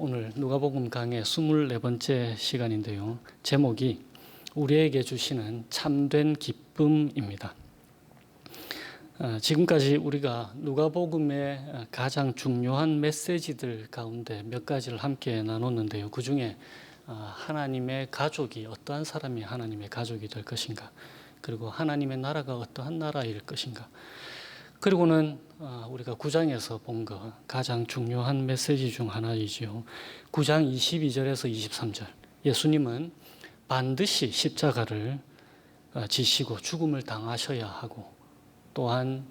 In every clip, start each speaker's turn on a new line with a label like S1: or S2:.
S1: 오늘 누가복음 강의 24번째 시간인데요. 제목이 우리에게 주시는 참된 기쁨입니다. 지금까지 우리가 누가복음의 가장 중요한 메시지들 가운데 몇 가지를 함께 나눴는데요. 그 중에 하나님의 가족이 어떠한 사람이 하나님의 가족이 될 것인가, 그리고 하나님의 나라가 어떠한 나라일 것인가, 그리고는 우리가 9장에서 본 것 가장 중요한 메시지 중 하나이지요. 9장 22절에서 23절, 예수님은 반드시 십자가를 지시고 죽음을 당하셔야 하고, 또한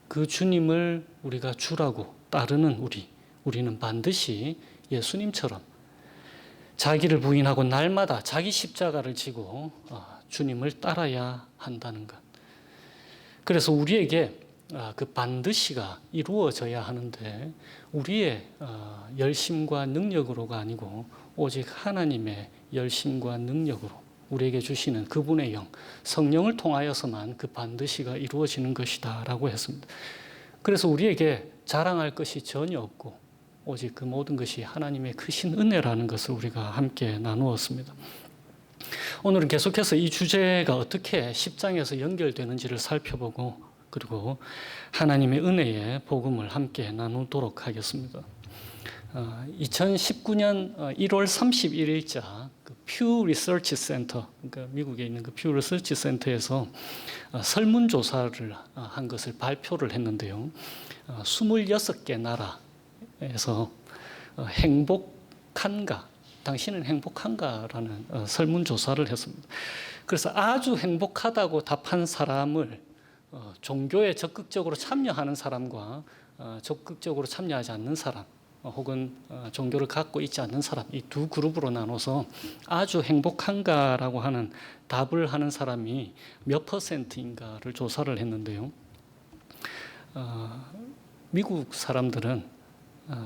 S1: 그 주님을 우리가 주라고 따르는 우리는 반드시 예수님처럼 자기를 부인하고 날마다 자기 십자가를 지고 주님을 따라야 한다는 것. 그래서 우리에게 그 반드시가 이루어져야 하는데, 우리의 열심과 능력으로가 아니고 오직 하나님의 열심과 능력으로 우리에게 주시는 그분의 영, 성령을 통하여서만 그 반드시가 이루어지는 것이다 라고 했습니다. 그래서 우리에게 자랑할 것이 전혀 없고 오직 그 모든 것이 하나님의 크신 은혜라는 것을 우리가 함께 나누었습니다. 오늘은 계속해서 이 주제가 어떻게 10장에서 연결되는지를 살펴보고, 그리고 하나님의 은혜의 복음을 함께 나누도록 하겠습니다. 2019년 1월 31일자 퓨 리서치 센터, 그러니까 미국에 있는 그 퓨 리서치 센터에서 설문조사를 한 것을 발표를 했는데요. 26개 나라에서 행복한가, 당신은 행복한가라는 설문조사를 했습니다. 그래서 아주 행복하다고 답한 사람을 종교에 적극적으로 참여하는 사람과 적극적으로 참여하지 않는 사람, 혹은 종교를 갖고 있지 않는 사람, 이 두 그룹으로 나눠서 아주 행복한가라고 하는 답을 하는 사람이 몇 퍼센트인가를 조사를 했는데요. 미국 사람들은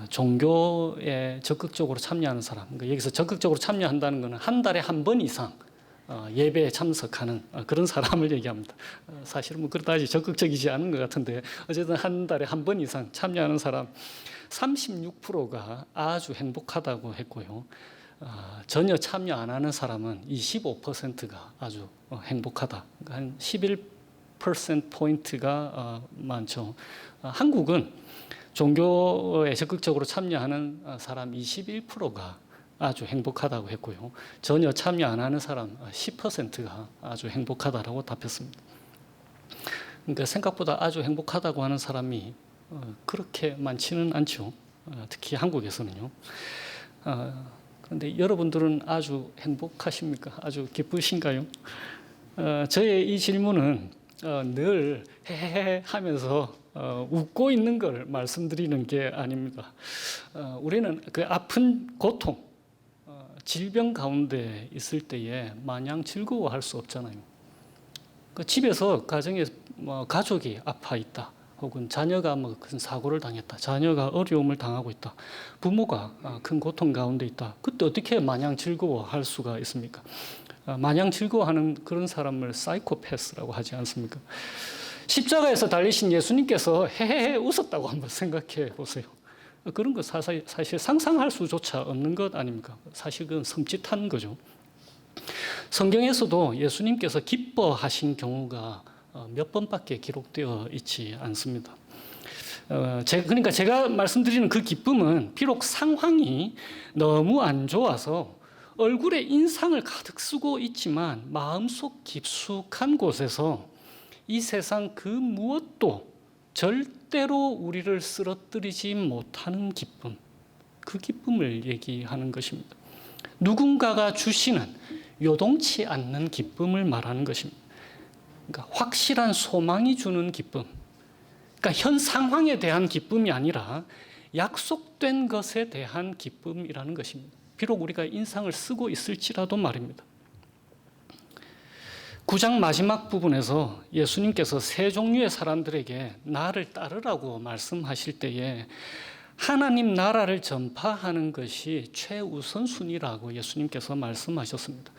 S1: 종교에 적극적으로 참여하는 사람, 그러니까 여기서 적극적으로 참여한다는 것은 한 달에 한 번 이상 예배에 참석하는 그런 사람을 얘기합니다. 사실은 뭐 그렇다지 적극적이지 않은 것 같은데, 어쨌든 한 달에 한 번 이상 참여하는 사람 36%가 아주 행복하다고 했고요. 전혀 참여 안 하는 사람은 25%가 아주 행복하다. 그러니까 한 11%포인트가 많죠. 한국은 종교에 적극적으로 참여하는 사람 21%가 아주 행복하다고 했고요. 전혀 참여 안 하는 사람 10%가 아주 행복하다라고 답했습니다. 그러니까 생각보다 아주 행복하다고 하는 사람이 그렇게 많지는 않죠. 특히 한국에서는요. 그런데 여러분들은 아주 행복하십니까? 아주 기쁘신가요? 저의 이 질문은 늘 헤헤헤 하면서 웃고 있는 걸 말씀드리는 게 아닙니다. 우리는 그 아픈 고통, 질병 가운데 있을 때에 마냥 즐거워할 수 없잖아요. 그 집에서 가정에 가족이 아파 있다, 혹은 자녀가 큰 사고를 당했다, 자녀가 어려움을 당하고 있다, 부모가 큰 고통 가운데 있다. 그때 어떻게 마냥 즐거워할 수가 있습니까? 마냥 즐거워하는 그런 사람을 사이코패스라고 하지 않습니까? 십자가에서 달리신 예수님께서 헤헤헤 웃었다고 한번 생각해 보세요. 그런 거 사실 상상할 수조차 없는 것 아닙니까? 사실 그건 섬찟한 거죠. 성경에서도 예수님께서 기뻐하신 경우가 몇 번밖에 기록되어 있지 않습니다. 그러니까 제가 말씀드리는 그 기쁨은 비록 상황이 너무 안 좋아서 얼굴에 인상을 가득 쓰고 있지만 마음속 깊숙한 곳에서 이 세상 그 무엇도 절대로 우리를 쓰러뜨리지 못하는 기쁨, 그 기쁨을 얘기하는 것입니다. 누군가가 주시는 요동치 않는 기쁨을 말하는 것입니다. 그러니까 확실한 소망이 주는 기쁨, 그러니까 현 상황에 대한 기쁨이 아니라 약속된 것에 대한 기쁨이라는 것입니다. 비록 우리가 인상을 쓰고 있을지라도 말입니다. 9장 마지막 부분에서 예수님께서 세 종류의 사람들에게 나를 따르라고 말씀하실 때에 하나님 나라를 전파하는 것이 최우선순위라고 예수님께서 말씀하셨습니다.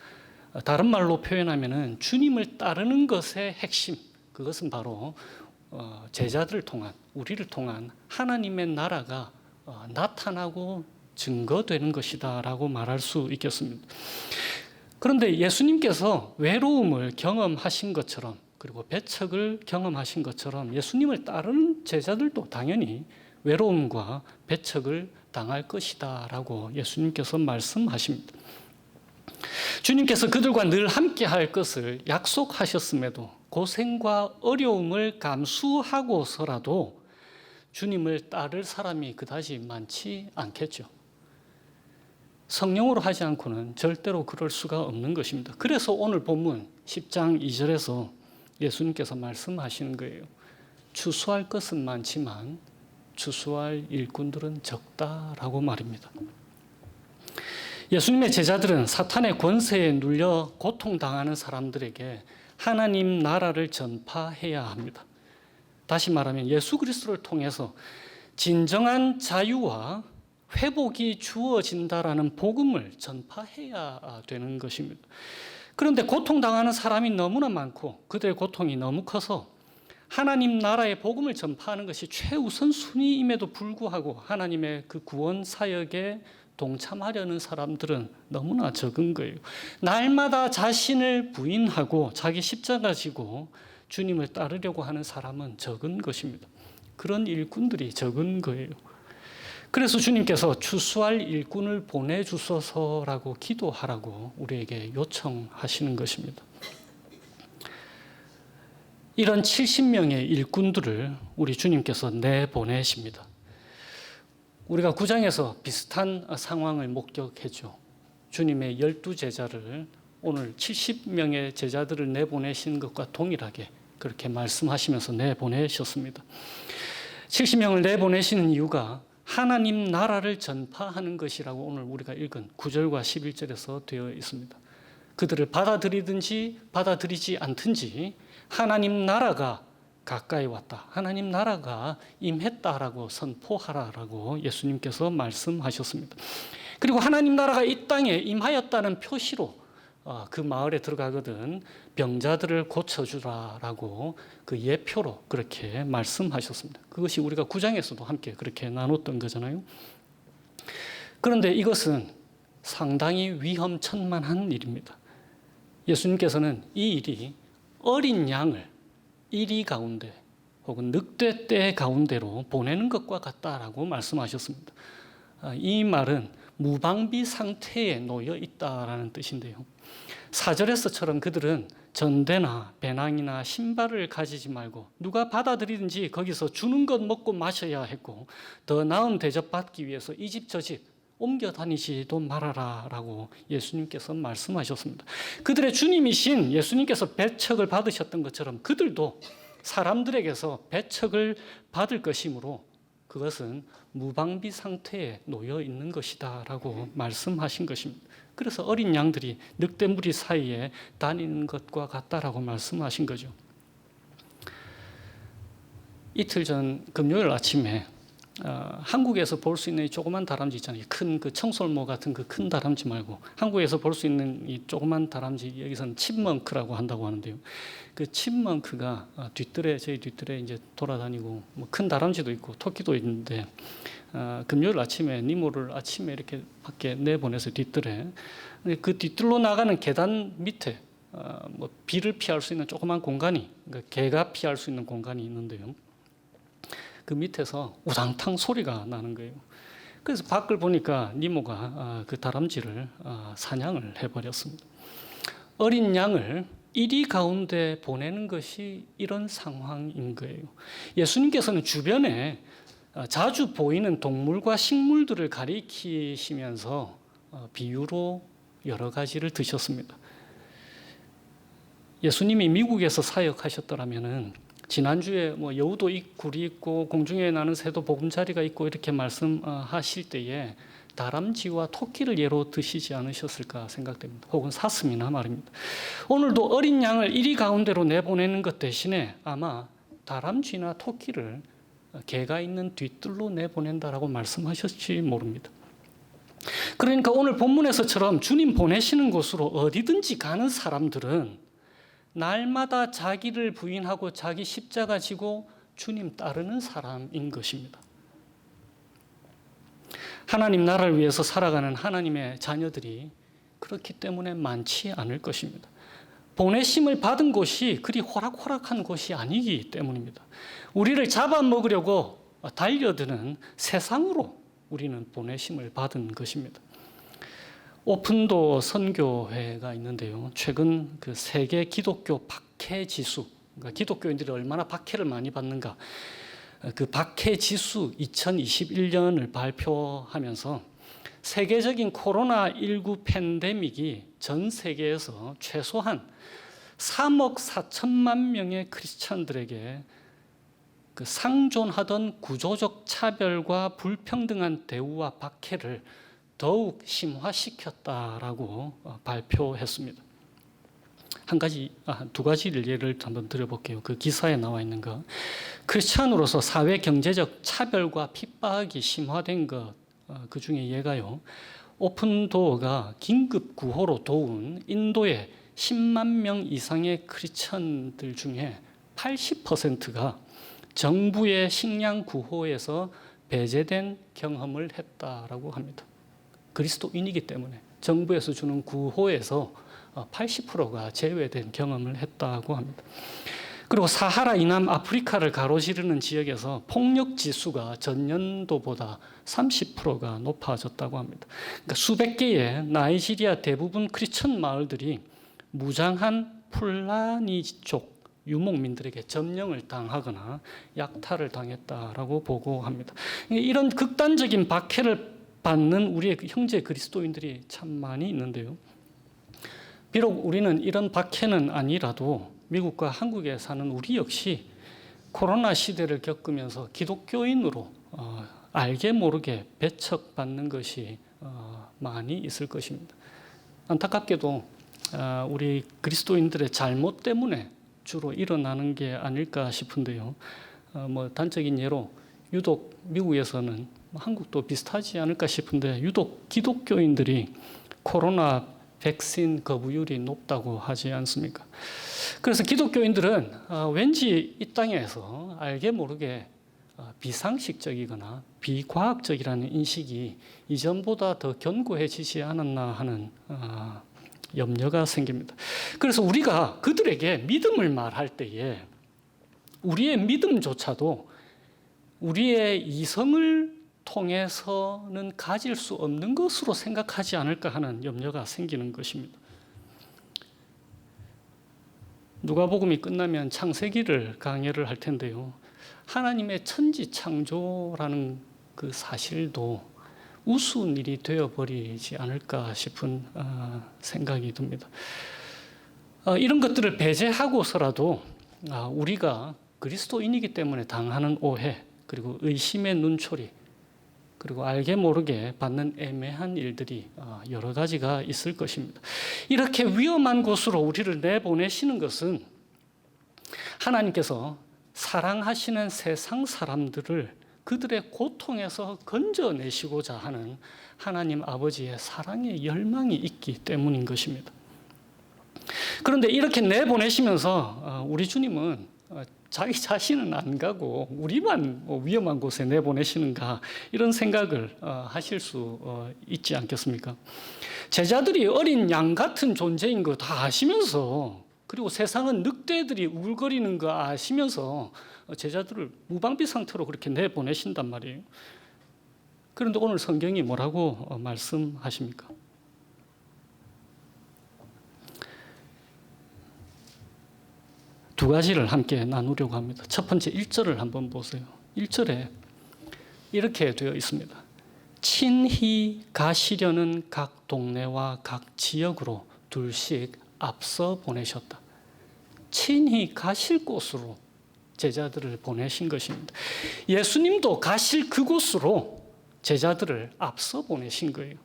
S1: 다른 말로 표현하면 주님을 따르는 것의 핵심, 그것은 바로 제자들을 통한, 우리를 통한 하나님의 나라가 나타나고 증거되는 것이다 라고 말할 수 있겠습니다. 그런데 예수님께서 외로움을 경험하신 것처럼, 그리고 배척을 경험하신 것처럼 예수님을 따르는 제자들도 당연히 외로움과 배척을 당할 것이다 라고 예수님께서 말씀하십니다. 주님께서 그들과 늘 함께 할 것을 약속하셨음에도 고생과 어려움을 감수하고서라도 주님을 따를 사람이 그다지 많지 않겠죠. 성령으로 하지 않고는 절대로 그럴 수가 없는 것입니다. 그래서 오늘 본문 10장 2절에서 예수님께서 말씀하시는 거예요. 추수할 것은 많지만 추수할 일꾼들은 적다라고 말입니다. 예수님의 제자들은 사탄의 권세에 눌려 고통당하는 사람들에게 하나님 나라를 전파해야 합니다. 다시 말하면 예수 그리스도를 통해서 진정한 자유와 회복이 주어진다라는 복음을 전파해야 되는 것입니다. 그런데 고통당하는 사람이 너무나 많고 그들의 고통이 너무 커서 하나님 나라의 복음을 전파하는 것이 최우선 순위임에도 불구하고 하나님의 그 구원 사역에 동참하려는 사람들은 너무나 적은 거예요. 날마다 자신을 부인하고 자기 십자가 지고 주님을 따르려고 하는 사람은 적은 것입니다. 그런 일꾼들이 적은 거예요. 그래서 주님께서 추수할 일꾼을 보내주소서라고 기도하라고 우리에게 요청하시는 것입니다. 이런 70명의 일꾼들을 우리 주님께서 내보내십니다. 우리가 9장에서 비슷한 상황을 목격했죠. 주님의 12제자를 오늘 70명의 제자들을 내보내신 것과 동일하게 그렇게 말씀하시면서 내보내셨습니다. 70명을 내보내시는 이유가 하나님 나라를 전파하는 것이라고 오늘 우리가 읽은 9절과 11절에서 되어 있습니다. 그들을 받아들이든지 받아들이지 않든지 하나님 나라가 가까이 왔다. 하나님 나라가 임했다라고 선포하라라고 예수님께서 말씀하셨습니다. 그리고 하나님 나라가 이 땅에 임하였다는 표시로 그 마을에 들어가거든 병자들을 고쳐주라라고 그 예표로 그렇게 말씀하셨습니다. 그것이 우리가 9장에서도 함께 그렇게 나눴던 거잖아요. 그런데 이것은 상당히 위험천만한 일입니다. 예수님께서는 이 일이 어린 양을 이리 가운데 혹은 늑대 떼 가운데로 보내는 것과 같다라고 말씀하셨습니다. 이 말은 무방비 상태에 놓여 있다라는 뜻인데요. 4절에서처럼 그들은 전대나 배낭이나 신발을 가지지 말고 누가 받아들이든지 거기서 주는 것 먹고 마셔야 했고 더 나은 대접 받기 위해서 이 집 저 집 옮겨 다니지도 말아라 라고 예수님께서 말씀하셨습니다. 그들의 주님이신 예수님께서 배척을 받으셨던 것처럼 그들도 사람들에게서 배척을 받을 것이므로 그것은 무방비 상태에 놓여 있는 것이다 라고 말씀하신 것입니다. 그래서 어린 양들이 늑대무리 사이에 다니는 것과 같다라고 말씀하신 거죠. 이틀 전 금요일 아침에 한국에서 볼 수 있는 이 조그만 다람쥐 있잖아요. 큰 그 청설모 같은 그 큰 다람쥐 말고 한국에서 볼 수 있는 이 조그만 다람쥐 여기서는 칩먼크라고 한다고 하는데요. 그 칩먼크가 저희 뒷뜰에 이제 돌아다니고 뭐 큰 다람쥐도 있고 토끼도 있는데 금요일 아침에 니모를 아침에 이렇게 밖에 내보내서 뒷뜰에 그 뒷뜰로 나가는 계단 밑에 뭐 비를 피할 수 있는 조그만 공간이 그러니까 개가 피할 수 있는 공간이 있는데요. 그 밑에서 우당탕 소리가 나는 거예요. 그래서 밖을 보니까 니모가 그 다람쥐를 사냥을 해버렸습니다. 어린 양을 이리 가운데 보내는 것이 이런 상황인 거예요. 예수님께서는 주변에 자주 보이는 동물과 식물들을 가리키시면서 비유로 여러 가지를 드셨습니다. 예수님이 미국에서 사역하셨더라면은 지난주에 뭐 여우도 굴이 있고 공중에 나는 새도 보금자리가 있고 이렇게 말씀하실 때에 다람쥐와 토끼를 예로 드시지 않으셨을까 생각됩니다. 혹은 사슴이나 말입니다. 오늘도 어린 양을 이리 가운데로 내보내는 것 대신에 아마 다람쥐나 토끼를 개가 있는 뒷뜰로 내보낸다라고 말씀하셨지 모릅니다. 그러니까 오늘 본문에서처럼 주님 보내시는 곳으로 어디든지 가는 사람들은 날마다 자기를 부인하고 자기 십자가 지고 주님 따르는 사람인 것입니다. 하나님 나라를 위해서 살아가는 하나님의 자녀들이 그렇기 때문에 많지 않을 것입니다. 보내심을 받은 곳이 그리 호락호락한 곳이 아니기 때문입니다. 우리를 잡아먹으려고 달려드는 세상으로 우리는 보내심을 받은 것입니다. 오픈도 선교회가 있는데요. 최근 그 세계 기독교 박해 지수, 그러니까 기독교인들이 얼마나 박해를 많이 받는가, 그 박해 지수 2021년을 발표하면서 세계적인 코로나19 팬데믹이 전 세계에서 최소한 3억 4천만 명의 크리스천들에게 그 상존하던 구조적 차별과 불평등한 대우와 박해를 더욱 심화시켰다라고 발표했습니다. 두 가지 예를 한번 드려볼게요. 그 기사에 나와 있는 거. 크리스천으로서 사회 경제적 차별과 핍박이 심화된 것, 그 중에 예가요. 오픈도어가 긴급 구호로 도운 인도의 10만 명 이상의 크리스천들 중에 80%가 정부의 식량 구호에서 배제된 경험을 했다라고 합니다. 그리스도인이기 때문에 정부에서 주는 구호에서 80%가 제외된 경험을 했다고 합니다. 그리고 사하라 이남 아프리카를 가로지르는 지역에서 폭력 지수가 전년도보다 30%가 높아졌다고 합니다. 그러니까 수백 개의 나이지리아 대부분 크리스천 마을들이 무장한 풀라니족 유목민들에게 점령을 당하거나 약탈을 당했다라고 보고합니다. 이런 극단적인 박해를 받는 우리의 형제 그리스도인들이 참 많이 있는데요. 비록 우리는 이런 박해는 아니라도 미국과 한국에 사는 우리 역시 코로나 시대를 겪으면서 기독교인으로 알게 모르게 배척받는 것이 많이 있을 것입니다. 안타깝게도 우리 그리스도인들의 잘못 때문에 주로 일어나는 게 아닐까 싶은데요. 단적인 예로 유독 미국에서는 한국도 비슷하지 않을까 싶은데 유독 기독교인들이 코로나 백신 거부율이 높다고 하지 않습니까? 그래서 기독교인들은 왠지 이 땅에서 알게 모르게 비상식적이거나 비과학적이라는 인식이 이전보다 더 견고해지지 않았나 하는 염려가 생깁니다. 그래서 우리가 그들에게 믿음을 말할 때에 우리의 믿음조차도 우리의 이성을 통해서는 가질 수 없는 것으로 생각하지 않을까 하는 염려가 생기는 것입니다. 누가복음이 끝나면 창세기를 강해를 할 텐데요. 하나님의 천지창조라는 그 사실도 우스운 일이 되어버리지 않을까 싶은 생각이 듭니다. 이런 것들을 배제하고서라도 우리가 그리스도인이기 때문에 당하는 오해, 그리고 의심의 눈초리, 그리고 알게 모르게 받는 애매한 일들이 여러 가지가 있을 것입니다. 이렇게 위험한 곳으로 우리를 내보내시는 것은 하나님께서 사랑하시는 세상 사람들을 그들의 고통에서 건져내시고자 하는 하나님 아버지의 사랑의 열망이 있기 때문인 것입니다. 그런데 이렇게 내보내시면서 우리 주님은 자기 자신은 안 가고 우리만 위험한 곳에 내보내시는가 이런 생각을 하실 수 있지 않겠습니까? 제자들이 어린 양 같은 존재인 거 다 아시면서, 그리고 세상은 늑대들이 우글거리는 거 아시면서 제자들을 무방비 상태로 그렇게 내보내신단 말이에요. 그런데 오늘 성경이 뭐라고 말씀하십니까? 두 가지를 함께 나누려고 합니다. 첫 번째 1절을 한번 보세요. 1절에 이렇게 되어 있습니다. 친히 가시려는 각 동네와 각 지역으로 둘씩 앞서 보내셨다. 친히 가실 곳으로 제자들을 보내신 것입니다. 예수님도 가실 그곳으로 제자들을 앞서 보내신 거예요.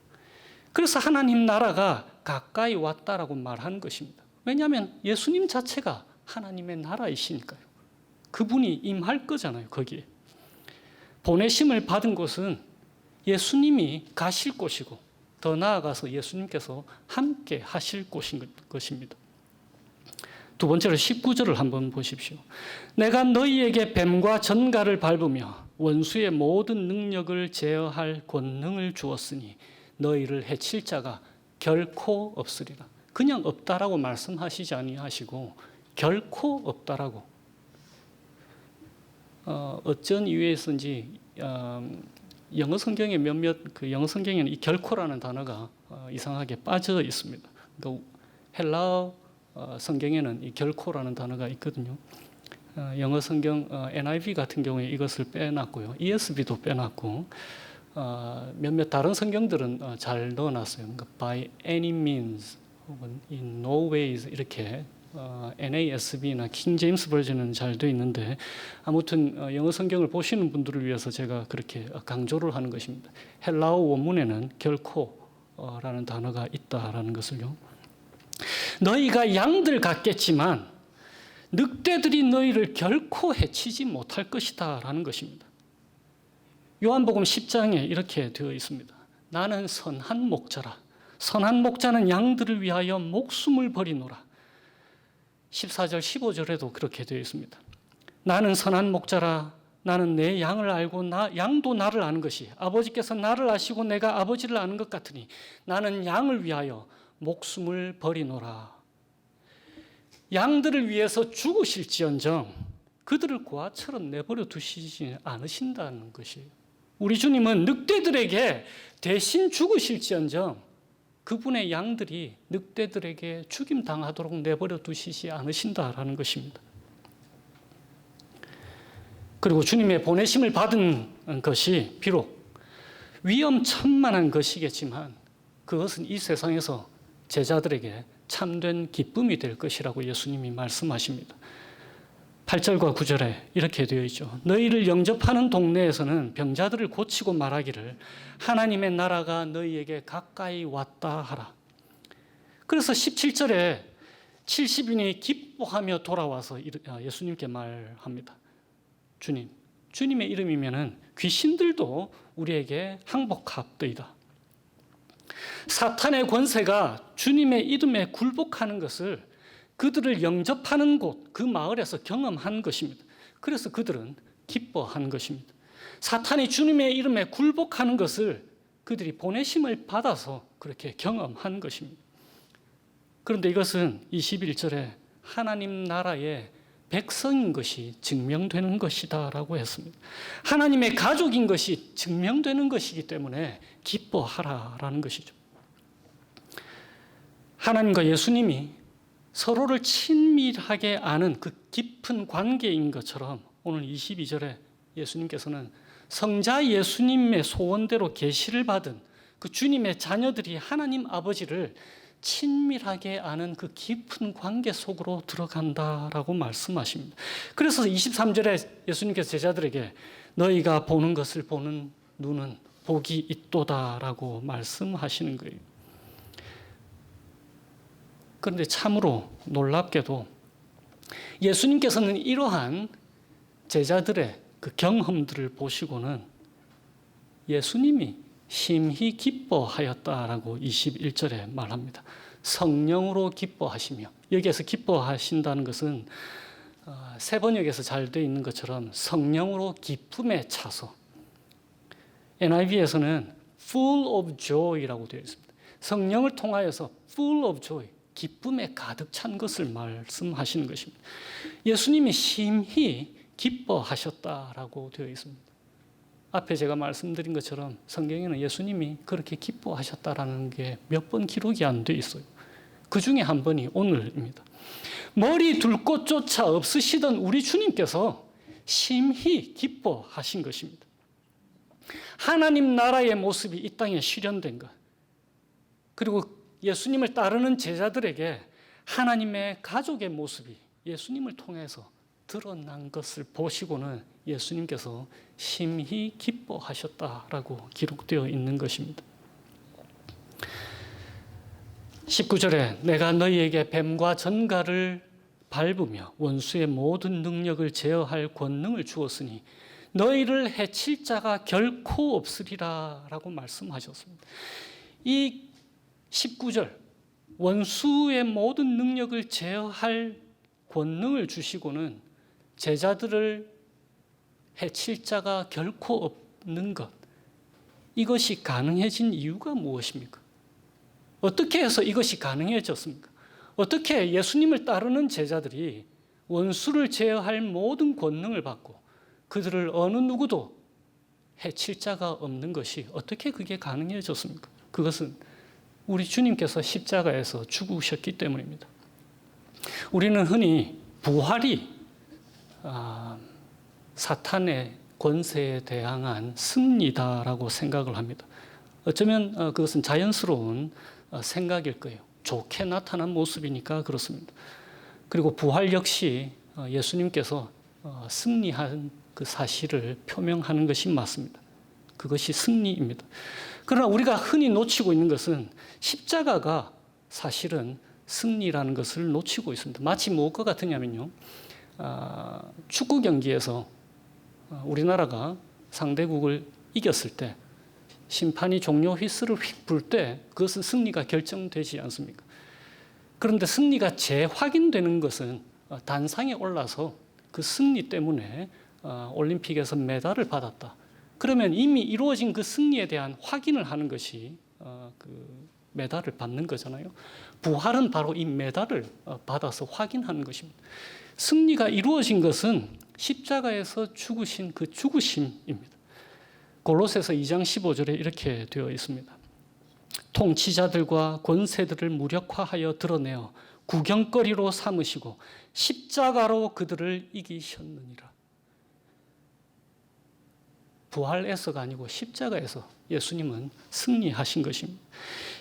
S1: 그래서 하나님 나라가 가까이 왔다라고 말하는 것입니다. 왜냐하면 예수님 자체가 하나님의 나라이시니까요. 그분이 임할 거잖아요, 거기에. 보내심을 받은 곳은 예수님이 가실 곳이고, 더 나아가서 예수님께서 함께 하실 곳인 것입니다. 두 번째로 19절을 한번 보십시오. 내가 너희에게 뱀과 전갈을 밟으며 원수의 모든 능력을 제어할 권능을 주었으니 너희를 해칠 자가 결코 없으리라. 그냥 없다라고 말씀하시지 아니하시고 결코 없다라고. 어쩐 이유에서인지 영어 성경에 영어 성경에는 이 결코라는 단어가 이상하게 빠져 있습니다. 그러니까 헬라어 성경에는 이 결코라는 단어가 있거든요. 영어 성경 NIV 같은 경우에 이것을 빼놨고요. ESV도 빼놨고 몇몇 다른 성경들은 잘 넣어놨어요. 그러니까 by any means 혹은 in no ways 이렇게 NASB나 킹 제임스 버전은 잘 되어 있는데 아무튼 영어 성경을 보시는 분들을 위해서 제가 그렇게 강조를 하는 것입니다. 헬라어 원문에는 결코라는 단어가 있다라는 것을요. 너희가 양들 같겠지만 늑대들이 너희를 결코 해치지 못할 것이다 라는 것입니다. 요한복음 10장에 이렇게 되어 있습니다. 나는 선한 목자라. 선한 목자는 양들을 위하여 목숨을 버리노라. 14절 15절에도 그렇게 되어 있습니다. 나는 선한 목자라. 나는 내 양을 알고 양도 나를 아는 것이 아버지께서 나를 아시고 내가 아버지를 아는 것 같으니 나는 양을 위하여 목숨을 버리노라. 양들을 위해서 죽으실지언정 그들을 고아처럼 내버려 두시지 않으신다는 것이에요. 우리 주님은 늑대들에게 대신 죽으실지언정 그분의 양들이 늑대들에게 죽임당하도록 내버려 두시지 않으신다라는 것입니다. 그리고 주님의 보내심을 받은 것이 비록 위험천만한 것이겠지만 그것은 이 세상에서 제자들에게 참된 기쁨이 될 것이라고 예수님이 말씀하십니다. 8절과 9절에 이렇게 되어 있죠. 너희를 영접하는 동네에서는 병자들을 고치고 말하기를 하나님의 나라가 너희에게 가까이 왔다 하라. 그래서 17절에 70인이 기뻐하며 돌아와서 예수님께 말합니다. 주님의 이름이면은 귀신들도 우리에게 항복합더이다. 사탄의 권세가 주님의 이름에 굴복하는 것을 그들을 영접하는 곳, 그 마을에서 경험한 것입니다. 그래서 그들은 기뻐한 것입니다. 사탄이 주님의 이름에 굴복하는 것을 그들이 보내심을 받아서 그렇게 경험한 것입니다. 그런데 이것은 21절에 하나님 나라의 백성인 것이 증명되는 것이다 라고 했습니다. 하나님의 가족인 것이 증명되는 것이기 때문에 기뻐하라라는 것이죠. 하나님과 예수님이 서로를 친밀하게 아는 그 깊은 관계인 것처럼 오늘 22절에 예수님께서는 성자 예수님의 소원대로 계시를 받은 그 주님의 자녀들이 하나님 아버지를 친밀하게 아는 그 깊은 관계 속으로 들어간다라고 말씀하십니다. 그래서 23절에 예수님께서 제자들에게 너희가 보는 것을 보는 눈은 복이 있도다라고 말씀하시는 거예요. 그런데 참으로 놀랍게도 예수님께서는 이러한 제자들의 그 경험들을 보시고는 예수님이 심히 기뻐하였다라고 21절에 말합니다. 성령으로 기뻐하시며, 여기에서 기뻐하신다는 것은 새 번역에서 잘 되어 있는 것처럼 성령으로 기쁨에 차서, NIV에서는 full of joy라고 되어 있습니다. 성령을 통하여서 full of joy, 기쁨에 가득 찬 것을 말씀하시는 것입니다. 예수님이 심히 기뻐하셨다라고 되어 있습니다. 앞에 제가 말씀드린 것처럼 성경에는 예수님이 그렇게 기뻐하셨다라는 게 몇 번 기록이 안 돼 있어요. 그 중에 한 번이 오늘입니다. 머리 둘 곳조차 없으시던 우리 주님께서 심히 기뻐하신 것입니다. 하나님 나라의 모습이 이 땅에 실현된 것, 그리고 예수님을 따르는 제자들에게 하나님의 가족의 모습이 예수님을 통해서 드러난 것을 보시고는 예수님께서 심히 기뻐하셨다라고 기록되어 있는 것입니다. 19절에 내가 너희에게 뱀과 전갈을 밟으며 원수의 모든 능력을 제어할 권능을 주었으니 너희를 해칠 자가 결코 없으리라 라고 말씀하셨습니다. 이 19절, 원수의 모든 능력을 제어할 권능을 주시고는 제자들을 해칠 자가 결코 없는 것, 이것이 가능해진 이유가 무엇입니까? 어떻게 해서 이것이 가능해졌습니까? 어떻게 예수님을 따르는 제자들이 원수를 제어할 모든 권능을 받고 그들을 어느 누구도 해칠 자가 없는 것이 어떻게 그게 가능해졌습니까? 그것은 우리 주님께서 십자가에서 죽으셨기 때문입니다. 우리는 흔히 부활이 사탄의 권세에 대항한 승리다라고 생각을 합니다. 어쩌면 그것은 자연스러운 생각일 거예요. 좋게 나타난 모습이니까 그렇습니다. 그리고 부활 역시 예수님께서 승리한 그 사실을 표명하는 것이 맞습니다. 그것이 승리입니다. 그러나 우리가 흔히 놓치고 있는 것은 십자가가 사실은 승리라는 것을 놓치고 있습니다. 마치 무엇과 같으냐면요, 축구 경기에서 우리나라가 상대국을 이겼을 때 심판이 종료 휘슬을 휙 불 때 그것은 승리가 결정되지 않습니까? 그런데 승리가 재확인되는 것은 단상에 올라서 그 승리 때문에 올림픽에서 메달을 받았다. 그러면 이미 이루어진 그 승리에 대한 확인을 하는 것이 그 메달을 받는 거잖아요. 부활은 바로 이 메달을 받아서 확인하는 것입니다. 승리가 이루어진 것은 십자가에서 죽으신 그 죽으심입니다. 골로새서 2장 15절에 이렇게 되어 있습니다. 통치자들과 권세들을 무력화하여 드러내어 구경거리로 삼으시고 십자가로 그들을 이기셨느니라. 부활에서가 아니고 십자가에서 예수님은 승리하신 것입니다.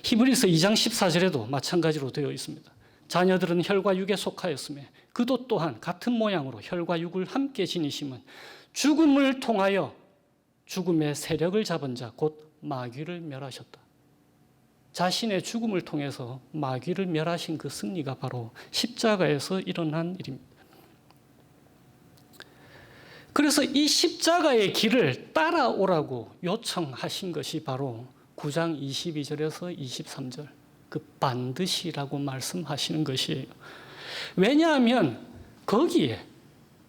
S1: 히브리서 2장 14절에도 마찬가지로 되어 있습니다. 자녀들은 혈과 육에 속하였으며 그도 또한 같은 모양으로 혈과 육을 함께 지니심은 죽음을 통하여 죽음의 세력을 잡은 자 곧 마귀를 멸하셨다. 자신의 죽음을 통해서 마귀를 멸하신 그 승리가 바로 십자가에서 일어난 일입니다. 그래서 이 십자가의 길을 따라오라고 요청하신 것이 바로 9장 22절에서 23절 그 반드시라고 말씀하시는 것이에요. 왜냐하면 거기에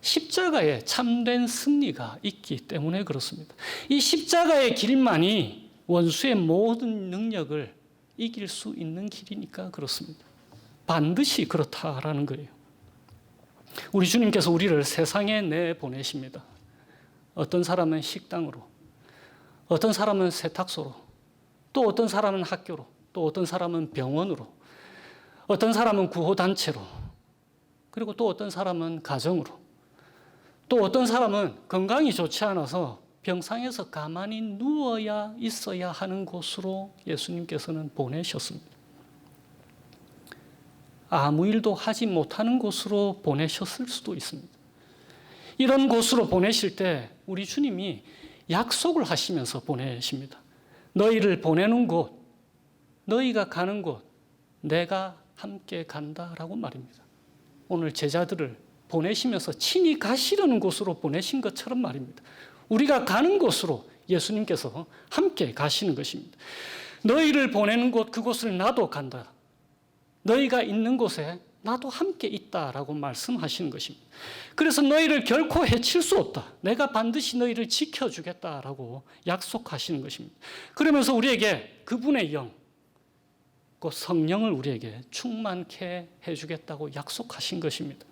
S1: 십자가에 참된 승리가 있기 때문에 그렇습니다. 이 십자가의 길만이 원수의 모든 능력을 이길 수 있는 길이니까 그렇습니다. 반드시 그렇다라는 거예요. 우리 주님께서 우리를 세상에 내보내십니다. 어떤 사람은 식당으로, 어떤 사람은 세탁소로, 또 어떤 사람은 학교로, 또 어떤 사람은 병원으로, 어떤 사람은 구호단체로, 그리고 또 어떤 사람은 가정으로, 또 어떤 사람은 건강이 좋지 않아서 병상에서 가만히 누워야 있어야 하는 곳으로 예수님께서는 보내셨습니다. 아무 일도 하지 못하는 곳으로 보내셨을 수도 있습니다. 이런 곳으로 보내실 때 우리 주님이 약속을 하시면서 보내십니다. 너희를 보내는 곳, 너희가 가는 곳, 내가 함께 간다라고 말입니다. 오늘 제자들을 보내시면서 친히 가시려는 곳으로 보내신 것처럼 말입니다. 우리가 가는 곳으로 예수님께서 함께 가시는 것입니다. 너희를 보내는 곳, 그곳을 나도 간다. 너희가 있는 곳에 나도 함께 있다라고 말씀하시는 것입니다. 그래서 너희를 결코 해칠 수 없다. 내가 반드시 너희를 지켜주겠다라고 약속하시는 것입니다. 그러면서 우리에게 그분의 영, 그 성령을 우리에게 충만케 해주겠다고 약속하신 것입니다.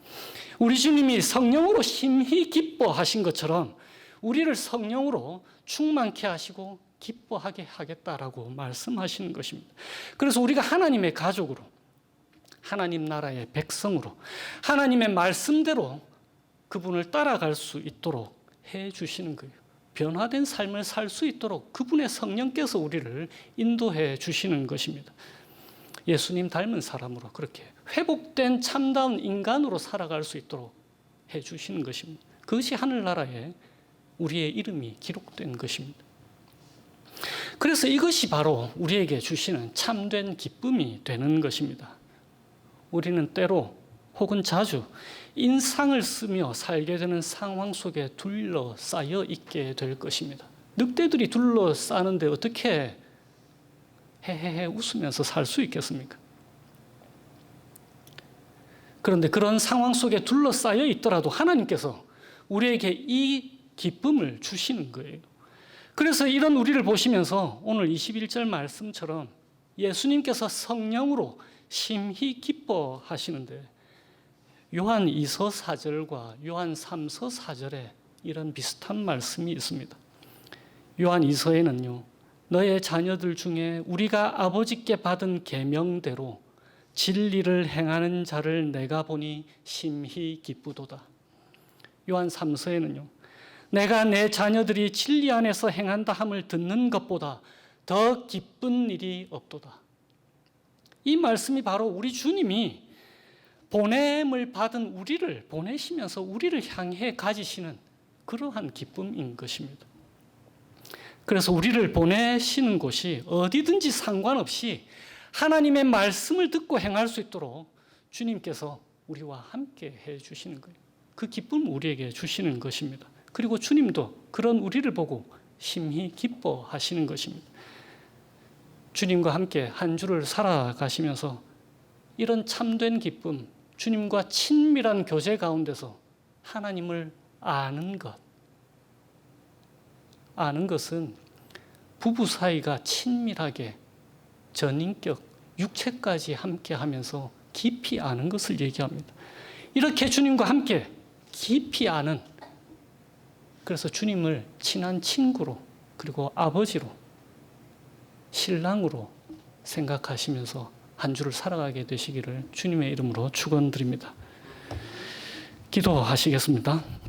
S1: 우리 주님이 성령으로 심히 기뻐하신 것처럼 우리를 성령으로 충만케 하시고 기뻐하게 하겠다라고 말씀하시는 것입니다. 그래서 우리가 하나님의 가족으로, 하나님 나라의 백성으로, 하나님의 말씀대로 그분을 따라갈 수 있도록 해주시는 거예요. 변화된 삶을 살 수 있도록 그분의 성령께서 우리를 인도해 주시는 것입니다. 예수님 닮은 사람으로 그렇게 회복된 참다운 인간으로 살아갈 수 있도록 해주시는 것입니다. 그것이 하늘나라에 우리의 이름이 기록된 것입니다. 그래서 이것이 바로 우리에게 주시는 참된 기쁨이 되는 것입니다. 우리는 때로 혹은 자주 인상을 쓰며 살게 되는 상황 속에 둘러싸여 있게 될 것입니다. 늑대들이 둘러싸는데 어떻게 헤헤헤 웃으면서 살 수 있겠습니까? 그런데 그런 상황 속에 둘러싸여 있더라도 하나님께서 우리에게 이 기쁨을 주시는 거예요. 그래서 이런 우리를 보시면서 오늘 21절 말씀처럼 예수님께서 성령으로 심히 기뻐하시는데 요한 2서 4절과 요한 3서 4절에 이런 비슷한 말씀이 있습니다. 요한 2서에는요. 너의 자녀들 중에 우리가 아버지께 받은 계명대로 진리를 행하는 자를 내가 보니 심히 기쁘도다. 요한 3서에는요. 내가 내 자녀들이 진리 안에서 행한다 함을 듣는 것보다 더 기쁜 일이 없도다. 이 말씀이 바로 우리 주님이 보냄을 받은 우리를 보내시면서 우리를 향해 가지시는 그러한 기쁨인 것입니다. 그래서 우리를 보내시는 곳이 어디든지 상관없이 하나님의 말씀을 듣고 행할 수 있도록 주님께서 우리와 함께 해 주시는 거예요. 그 기쁨을 우리에게 주시는 것입니다. 그리고 주님도 그런 우리를 보고 심히 기뻐하시는 것입니다. 주님과 함께 한 주를 살아가시면서 이런 참된 기쁨, 주님과 친밀한 교제 가운데서 하나님을 아는 것. 아는 것은 부부 사이가 친밀하게 전인격, 육체까지 함께 하면서 깊이 아는 것을 얘기합니다. 이렇게 주님과 함께 깊이 아는, 그래서 주님을 친한 친구로 그리고 아버지로 신랑으로 생각하시면서 한 주를 살아가게 되시기를 주님의 이름으로 축원드립니다. 기도하시겠습니다.